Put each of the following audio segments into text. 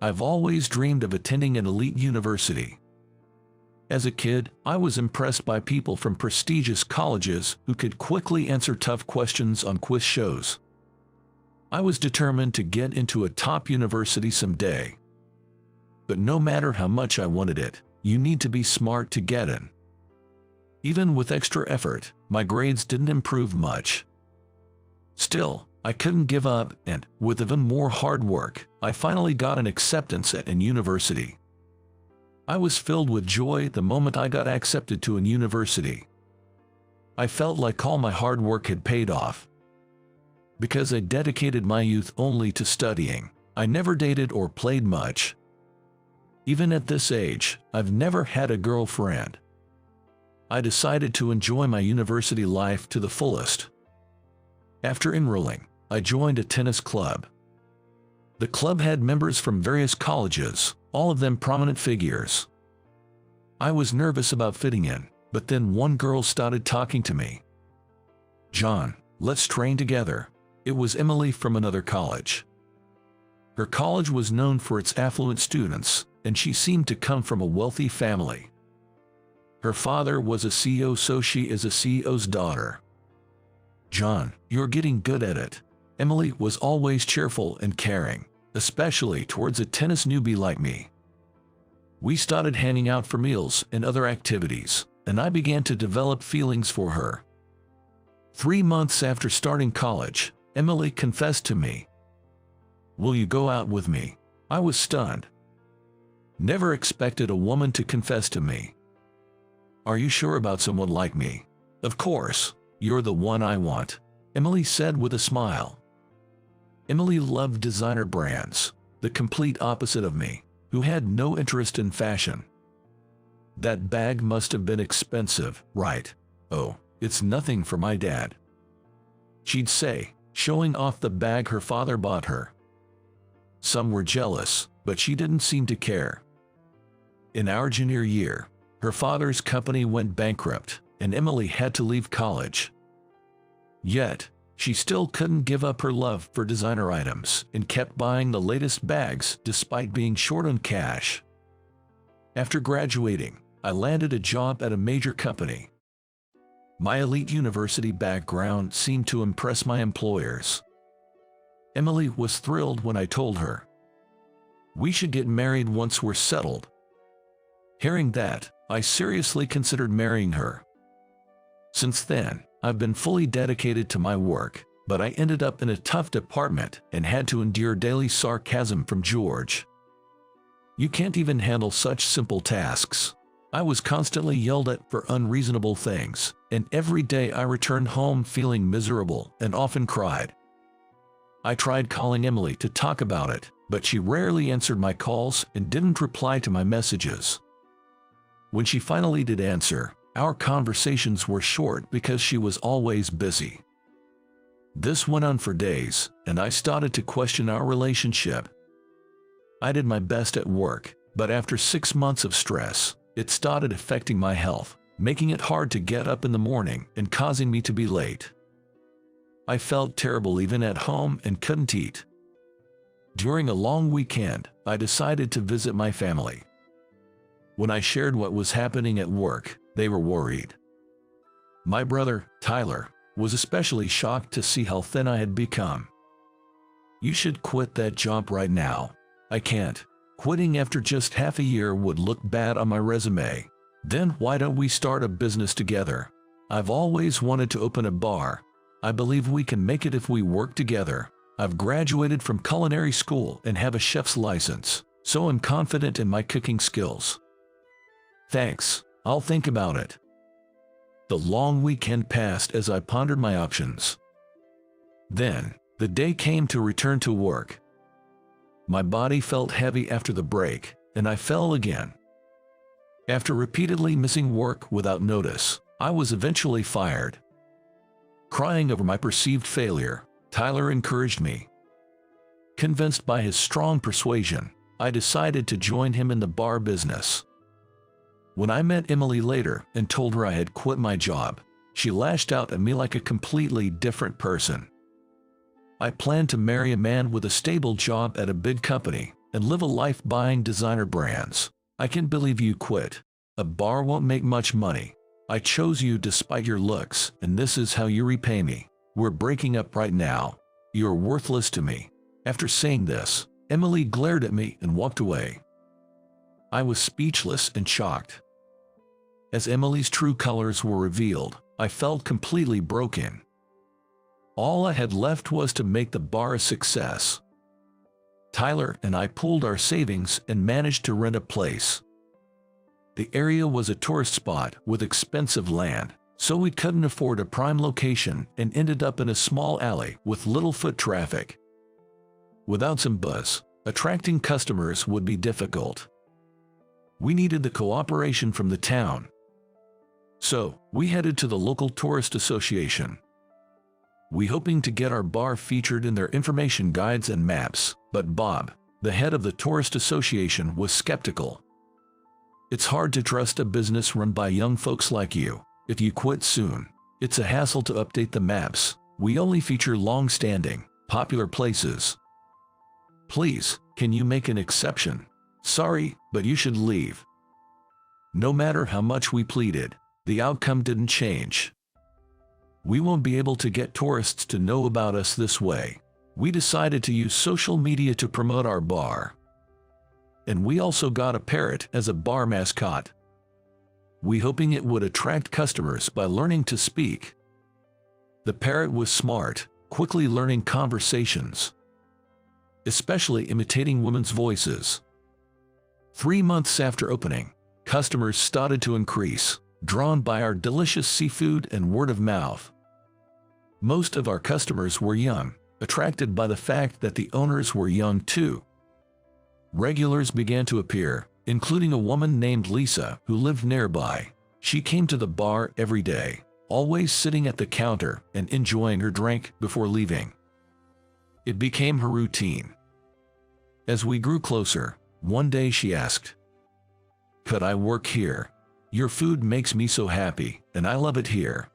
I've always dreamed of attending an elite university. As a kid, I was impressed by people from prestigious colleges who could quickly answer tough questions on quiz shows. I was determined to get into a top university someday. But no matter how much I wanted it, you need to be smart to get in. Even with extra effort, my grades didn't improve much. Still, I couldn't give up, and, with even more hard work, I finally got an acceptance at an university. I was filled with joy the moment I got accepted to a university. I felt like all my hard work had paid off. Because I dedicated my youth only to studying, I never dated or played much. Even at this age, I've never had a girlfriend. I decided to enjoy my university life to the fullest. After enrolling, I joined a tennis club. The club had members from various colleges, all of them prominent figures. I was nervous about fitting in, but then one girl started talking to me. "John, let's train together." It was Emily from another college. Her college was known for its affluent students, and she seemed to come from a wealthy family. Her father was a CEO, so she is a CEO's daughter. "John, you're getting good at it." Emily was always cheerful and caring, especially towards a tennis newbie like me. We started hanging out for meals and other activities, and I began to develop feelings for her. 3 months after starting college, Emily confessed to me. "Will you go out with me?" I was stunned. Never expected a woman to confess to me. "Are you sure about someone like me?" "Of course, you're the one I want," Emily said with a smile. Emily loved designer brands, the complete opposite of me, who had no interest in fashion. "That bag must have been expensive, right?" "Oh, it's nothing for my dad," she'd say, showing off the bag her father bought her. Some were jealous, but she didn't seem to care. In our junior year, her father's company went bankrupt, and Emily had to leave college. Yet, she still couldn't give up her love for designer items and kept buying the latest bags despite being short on cash. After graduating, I landed a job at a major company. My elite university background seemed to impress my employers. Emily was thrilled when I told her, "We should get married once we're settled." Hearing that, I seriously considered marrying her. Since then, I've been fully dedicated to my work, but I ended up in a tough department and had to endure daily sarcasm from George. "You can't even handle such simple tasks." I was constantly yelled at for unreasonable things, and every day I returned home feeling miserable and often cried. I tried calling Emily to talk about it, but she rarely answered my calls and didn't reply to my messages. When she finally did answer, our conversations were short because she was always busy. This went on for days, and I started to question our relationship. I did my best at work, but after 6 months of stress, it started affecting my health, making it hard to get up in the morning and causing me to be late. I felt terrible even at home and couldn't eat. During a long weekend, I decided to visit my family. When I shared what was happening at work, they were worried. My brother, Tyler, was especially shocked to see how thin I had become. "You should quit that job right now." "I can't. Quitting after just half a year would look bad on my resume." "Then why don't we start a business together?" "I've always wanted to open a bar. I believe we can make it if we work together. I've graduated from culinary school and have a chef's license, so I'm confident in my cooking skills." "Thanks, I'll think about it." The long weekend passed as I pondered my options. Then, the day came to return to work. My body felt heavy after the break, and I fell again. After repeatedly missing work without notice, I was eventually fired. Crying over my perceived failure, Tyler encouraged me. Convinced by his strong persuasion, I decided to join him in the bar business. When I met Emily later and told her I had quit my job, she lashed out at me like a completely different person. I planned to marry a man with a stable job at a big company, and live a life buying designer brands. I can't believe you quit. A bar won't make much money. I chose you despite your looks, and this is how you repay me. We're breaking up right now. You're worthless to me." After saying this, Emily glared at me and walked away. I was speechless and shocked. As Emily's true colors were revealed, I felt completely broken. All I had left was to make the bar a success. Tyler and I pooled our savings and managed to rent a place. The area was a tourist spot with expensive land, so we couldn't afford a prime location and ended up in a small alley with little foot traffic. Without some buzz, attracting customers would be difficult. We needed the cooperation from the town. So, we headed to the local tourist association. We hoping to get our bar featured in their information guides and maps, but Bob, the head of the tourist association, was skeptical. "It's hard to trust a business run by young folks like you. If you quit soon, it's a hassle to update the maps. We only feature long-standing, popular places. Please, can you make an exception? Sorry, but you should leave." No matter how much we pleaded, the outcome didn't change. "We won't be able to get tourists to know about us this way. We decided to use social media to promote our bar. And we also got a parrot as a bar mascot. We hoping it would attract customers by learning to speak." The parrot was smart, quickly learning conversations, especially imitating women's voices. 3 months after opening, customers started to increase, drawn by our delicious seafood and word of mouth. Most of our customers were young, attracted by the fact that the owners were young too. Regulars began to appear, including a woman named Lisa who lived nearby. She came to the bar every day, always sitting at the counter and enjoying her drink before leaving. It became her routine. As we grew closer, one day she asked, "Could I work here? Your food makes me so happy, and I love it here."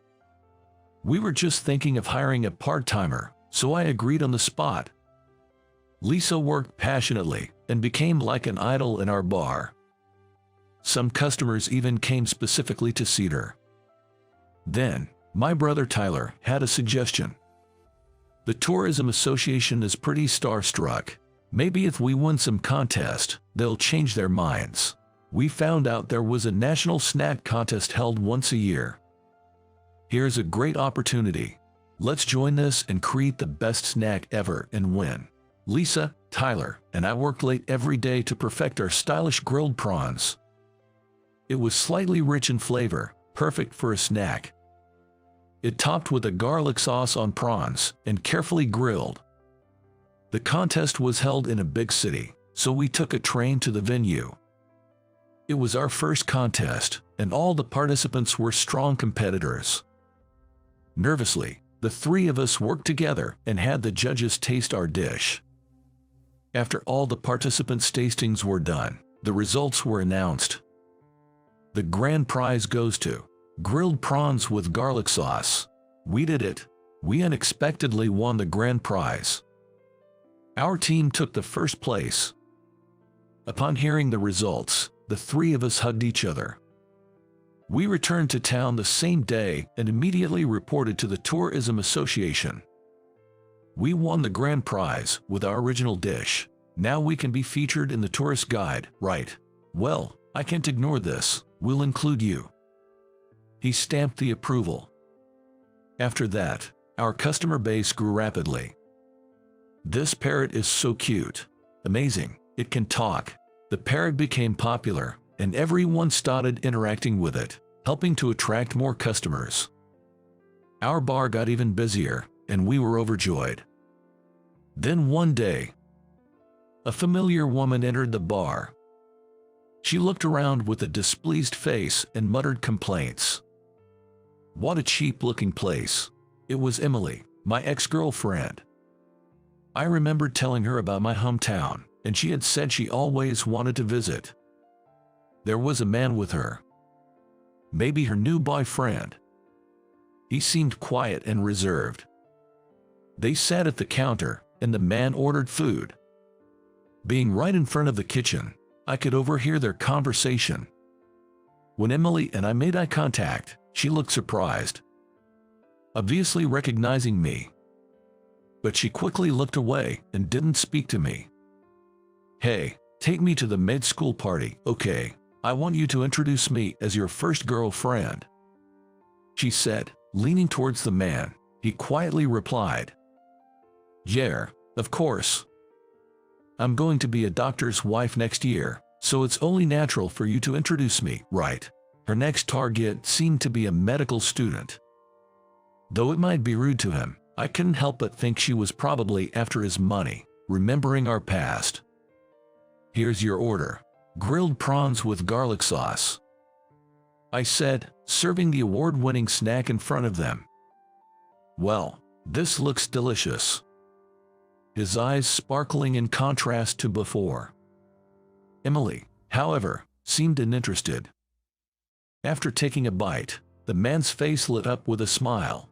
We were just thinking of hiring a part-timer, so I agreed on the spot. Lisa worked passionately and became like an idol in our bar. Some customers even came specifically to see her. Then, my brother Tyler had a suggestion. "The Tourism Association is pretty starstruck. Maybe if we win some contest, they'll change their minds." We found out there was a national snack contest held once a year. Here's a great opportunity. Let's join this and create the best snack ever and win. Lisa, Tyler, and I worked late every day to perfect our stylish grilled prawns. It was slightly rich in flavor, perfect for a snack. It topped with a garlic sauce on prawns and carefully grilled. The contest was held in a big city, so we took a train to the venue. It was our first contest, and all the participants were strong competitors. Nervously, the three of us worked together and had the judges taste our dish. After all the participants' tastings were done, the results were announced. The grand prize goes to grilled prawns with garlic sauce. We did it. We unexpectedly won the grand prize. Our team took the first place. Upon hearing the results, the three of us hugged each other. We returned to town the same day and immediately reported to the Tourism Association. We won the grand prize with our original dish. Now we can be featured in the tourist guide, right? Well, I can't ignore this. We'll include you." He stamped the approval. After that, our customer base grew rapidly. "This parrot is so cute. Amazing. It can talk." The parrot became popular, and everyone started interacting with it, helping to attract more customers. Our bar got even busier, and we were overjoyed. Then one day, a familiar woman entered the bar. She looked around with a displeased face and muttered complaints. What a cheap-looking place. It was Emily, my ex-girlfriend. I remembered telling her about my hometown, and she had said she always wanted to visit. There was a man with her. Maybe her new boyfriend. He seemed quiet and reserved. They sat at the counter, and the man ordered food. Being right in front of the kitchen, I could overhear their conversation. When Emily and I made eye contact, she looked surprised, obviously recognizing me. But she quickly looked away and didn't speak to me. "Hey, take me to the med school party, okay? I want you to introduce me as your first girlfriend," she said, leaning towards the man. He quietly replied, "Yeah, of course. I'm going to be a doctor's wife next year, so it's only natural for you to introduce me, right?" Her next target seemed to be a medical student. Though it might be rude to him, I couldn't help but think she was probably after his money, remembering our past. "Here's your order. Grilled prawns with garlic sauce," I said, serving the award-winning snack in front of them. "Well, this looks delicious," his eyes sparkling in contrast to before. Emily, however, seemed uninterested. After taking a bite, the man's face lit up with a smile.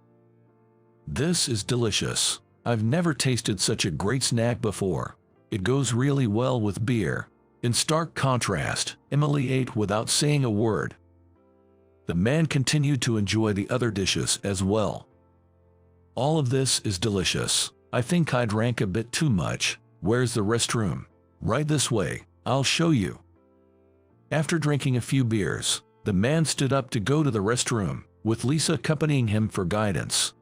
"This is delicious. I've never tasted such a great snack before. It goes really well with beer." In stark contrast, Emily ate without saying a word. The man continued to enjoy the other dishes as well. "All of this is delicious. I think I drank a bit too much. Where's the restroom?" "Right this way. I'll show you." After drinking a few beers, the man stood up to go to the restroom, with Lisa accompanying him for guidance.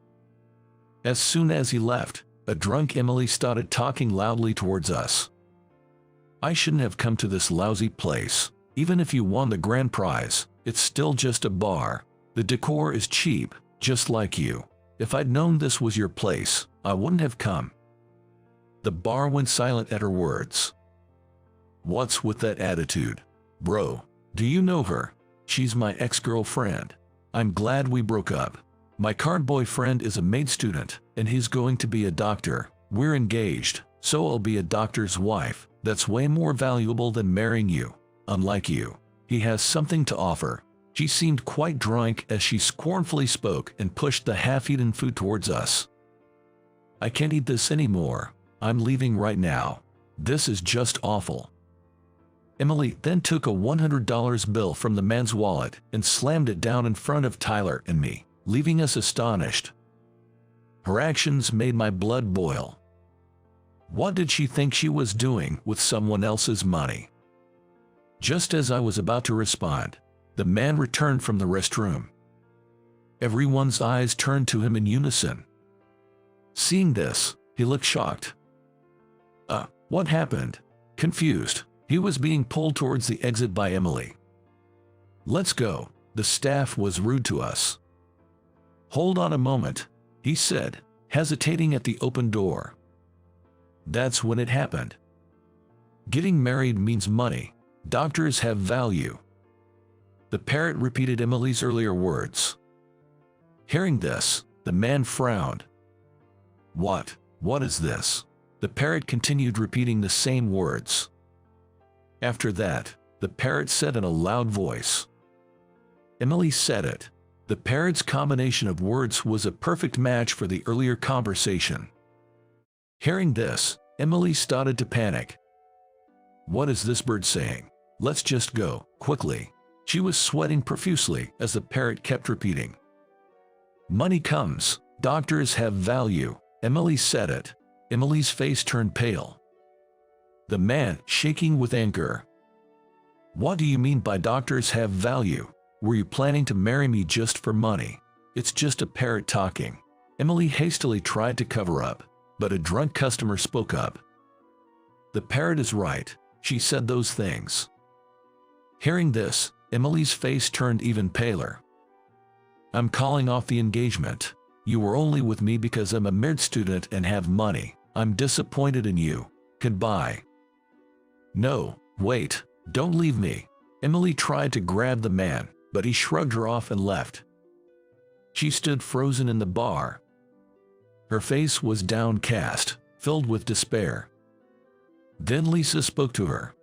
As soon as he left, a drunk Emily started talking loudly towards us. "I shouldn't have come to this lousy place. Even if you won the grand prize, it's still just a bar. The decor is cheap, just like you. If I'd known this was your place, I wouldn't have come." The bar went silent at her words. "What's with that attitude? Bro, do you know her? She's my ex-girlfriend. I'm glad we broke up. My current boyfriend is a med student, and he's going to be a doctor. We're engaged, so I'll be a doctor's wife. That's way more valuable than marrying you. Unlike you, he has something to offer." She seemed quite drunk as she scornfully spoke and pushed the half-eaten food towards us. "I can't eat this anymore. I'm leaving right now. This is just awful." Emily then took a $100 bill from the man's wallet and slammed it down in front of Tyler and me, leaving us astonished. Her actions made my blood boil. What did she think she was doing with someone else's money? Just as I was about to respond, the man returned from the restroom. Everyone's eyes turned to him in unison. Seeing this, he looked shocked. What happened?" Confused, he was being pulled towards the exit by Emily. "Let's go. The staff was rude to us." "Hold on a moment," he said, hesitating at the open door. That's when it happened. "Getting married means money. Doctors have value." The parrot repeated Emily's earlier words. Hearing this, the man frowned. What is this?" The parrot continued repeating the same words. After that, the parrot said in a loud voice. Emily said it. The parrot's combination of words was a perfect match for the earlier conversation. Hearing this, Emily started to panic. "What is this bird saying? Let's just go, quickly." She was sweating profusely as the parrot kept repeating. "Money comes, doctors have value." Emily said it. Emily's face turned pale. The man, shaking with anger. "What do you mean by doctors have value? Were you planning to marry me just for money?" "It's just a parrot talking." Emily hastily tried to cover up, but a drunk customer spoke up. "The parrot is right. She said those things." Hearing this, Emily's face turned even paler. "I'm calling off the engagement. You were only with me because I'm a med student and have money. I'm disappointed in you. Goodbye." "No, wait, don't leave me." Emily tried to grab the man, but he shrugged her off and left. She stood frozen in the bar. Her face was downcast, filled with despair. Then Lisa spoke to her.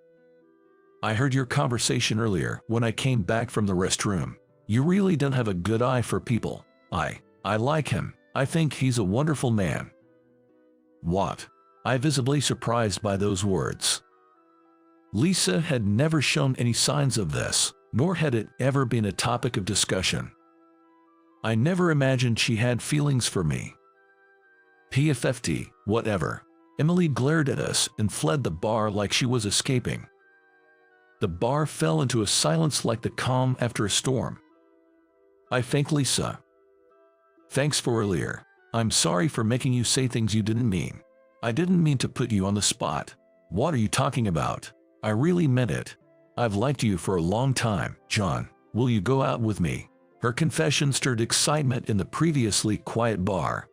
"I heard your conversation earlier when I came back from the restroom. You really don't have a good eye for people. I like him. I think he's a wonderful man." "What?" I visibly surprised by those words. Lisa had never shown any signs of this, nor had it ever been a topic of discussion. I never imagined she had feelings for me. PFFT, whatever. Emily glared at us and fled the bar like she was escaping. The bar fell into a silence like the calm after a storm. I thanked Lisa. Thanks for earlier. I'm sorry for making you say things you didn't mean. I didn't mean to put you on the spot. What are you talking about? I really meant it. I've liked you for a long time, John. Will you go out with me? Her confession stirred excitement in the previously quiet bar.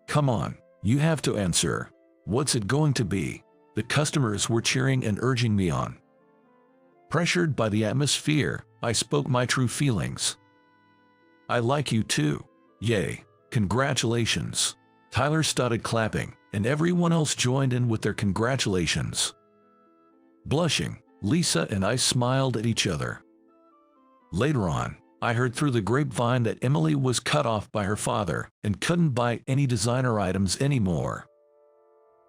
Come on, you have to answer. What's it going to be? The customers were cheering and urging me on. Pressured by the atmosphere, I spoke my true feelings. I like you too. Yay. Congratulations. Tyler started clapping, and everyone else joined in with their congratulations. Blushing, Lisa and I smiled at each other. Later on, I heard through the grapevine that Emily was cut off by her father and couldn't buy any designer items anymore.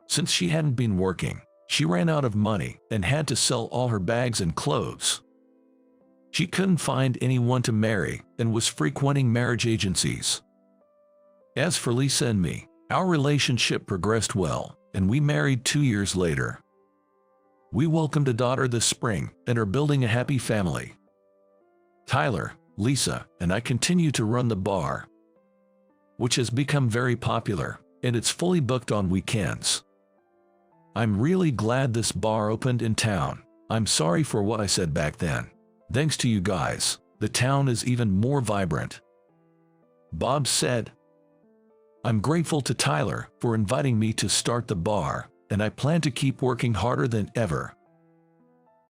Since she hadn't been working, she ran out of money and had to sell all her bags and clothes. She couldn't find anyone to marry and was frequenting marriage agencies. As for Lisa and me, our relationship progressed well, and we married 2 years later. We welcomed a daughter this spring and are building a happy family. Tyler, Lisa, and I continue to run the bar, which has become very popular, and it's fully booked on weekends. I'm really glad this bar opened in town. I'm sorry for what I said back then. Thanks to you guys, the town is even more vibrant. Bob said. I'm grateful to Tyler for inviting me to start the bar, and I plan to keep working harder than ever.